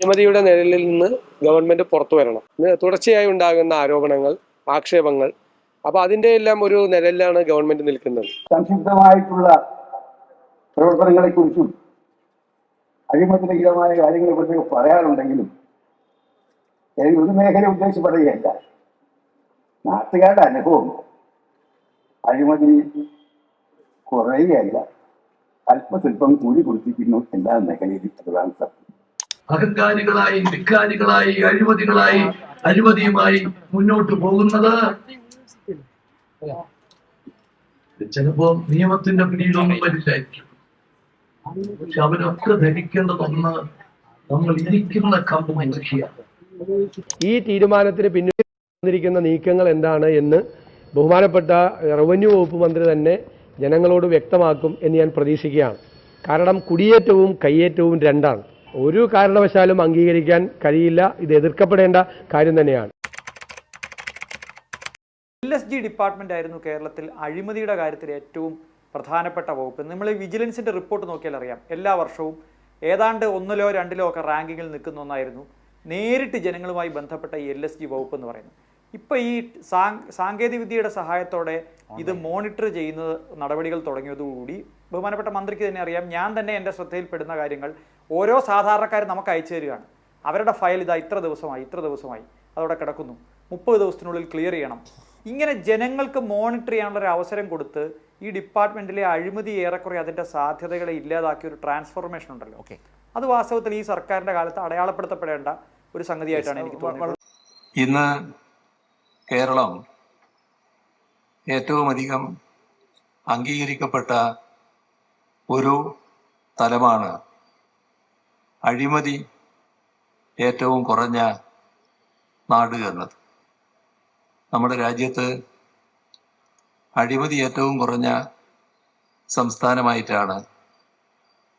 അഴിമതിയുടെ നിഴലിൽ നിന്ന് ഗവൺമെന്റ് പുറത്തു വരണം. തുടർച്ചയായി ഉണ്ടാകുന്ന ആരോപണങ്ങൾ, ആക്ഷേപങ്ങൾ, അപ്പൊ അതിന്റെ എല്ലാം ഒരു നിഴലിലാണ് ഗവൺമെന്റ് നിൽക്കുന്നത്. സംക്ഷിപ്തമായിട്ടുള്ള പ്രവർത്തനങ്ങളെ കുറിച്ചും അഴിമതിരഹിതമായ കാര്യങ്ങളെ കുറിച്ചൊക്കെ പറയാറുണ്ടെങ്കിലും ഒരു മേഖല ഉദ്ദേശിച്ച് പറയുകയല്ല. നാട്ടുകാരുടെ അനുഭവം അഴിമതി കുറയുകയല്ല, അല്പസ്വല്പം കൂടി കൊടുത്തിരിക്കുന്നു എല്ലാ മേഖലയിലും. അതാണ് സത്യം. അഹങ്കാരികളായി, ധിക്കാരികളായി, അഴിമതികളായി, അഴിമതിയുമായി മുന്നോട്ട് പോകുന്നത് ചിലപ്പോ നിയമത്തിന്റെ പിടിയിലൊന്നും വരില്ലായിരിക്കും. പക്ഷെ അവരൊക്കെ ധരിക്കേണ്ടതൊന്ന്, നമ്മൾ ഇരിക്കുന്ന കമ്പ് മുഖ്യാണ്. ഈ തീരുമാനത്തിന് പിന്നിൽ വന്നിരിക്കുന്ന നീക്കങ്ങൾ എന്താണ് എന്ന് ബഹുമാനപ്പെട്ട റവന്യൂ വകുപ്പ് മന്ത്രി തന്നെ ജനങ്ങളോട് വ്യക്തമാക്കും എന്ന് ഞാൻ പ്രതീക്ഷിക്കുകയാണ്. കാരണം കുടിയേറ്റവും കയ്യേറ്റവും രണ്ടാണ്. ഒരു കാരണവശാലും അംഗീകരിക്കാൻ കഴിയില്ല. ഇത് എതിർക്കപ്പെടേണ്ട കാര്യം തന്നെയാണ്. LSG ഡിപ്പാർട്ട്മെന്റ് ആയിരുന്നു കേരളത്തിൽ അഴിമതിയുടെ കാര്യത്തിൽ ഏറ്റവും പ്രധാനപ്പെട്ട വകുപ്പ്. നമ്മൾ ഈ വിജിലൻസിന്റെ റിപ്പോർട്ട് നോക്കിയാൽ അറിയാം, എല്ലാ വർഷവും ഏതാണ്ട് 1-ലോ 2-ലോ ഒക്കെ റാങ്കിങ്ങിൽ നിൽക്കുന്ന ഒന്നായിരുന്നു നേരിട്ട് ജനങ്ങളുമായി ബന്ധപ്പെട്ട ഈ LSG വകുപ്പ് എന്ന് പറയുന്നത്. ഇപ്പോൾ ഈ സാങ്കേതികവിദ്യയുടെ സഹായത്തോടെ ഇത് മോണിറ്റർ ചെയ്യുന്ന നടപടികൾ തുടങ്ങിയതോടുകൂടി ബഹുമാനപ്പെട്ട മന്ത്രിക്ക് തന്നെ അറിയാം, ഞാൻ തന്നെ എൻ്റെ ശ്രദ്ധയിൽപ്പെടുന്ന കാര്യങ്ങൾ ഓരോ സാധാരണക്കാരും നമുക്ക് അയച്ചു തരികയാണ്. അവരുടെ ഫയൽ ഇതാ ഇത്ര ദിവസമായി അതവിടെ കിടക്കുന്നു, 30 ദിവസത്തിനുള്ളിൽ ക്ലിയർ ചെയ്യണം. ഇങ്ങനെ ജനങ്ങൾക്ക് മോണിറ്റർ ചെയ്യാനുള്ള ഒരു അവസരം കൊടുത്ത് ഈ ഡിപ്പാർട്ട്മെന്റിലെ അഴിമതി ഏറെക്കുറെ അതിൻ്റെ സാധ്യതകളെ ഇല്ലാതാക്കിയ ഒരു ട്രാൻസ്ഫോർമേഷൻ ഉണ്ടല്ലോ, അത് വാസ്തവത്തിൽ ഈ സർക്കാരിൻ്റെ കാലത്ത് അടയാളപ്പെടുത്തപ്പെടേണ്ട ഒരു സംഗതിയായിട്ടാണ് എനിക്ക് തോന്നുന്നത്. ഇന്ന് കേരളം ഏറ്റവും അധികം അംഗീകരിക്കപ്പെട്ട ഒരു തലമാണ് അഴിമതി ഏറ്റവും കുറഞ്ഞ നാട് എന്നത്. നമ്മുടെ രാജ്യത്ത് അഴിമതി ഏറ്റവും കുറഞ്ഞ സംസ്ഥാനമായിട്ടാണ്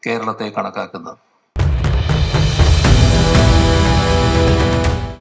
കേരളത്തെ കണക്കാക്കുന്നത്.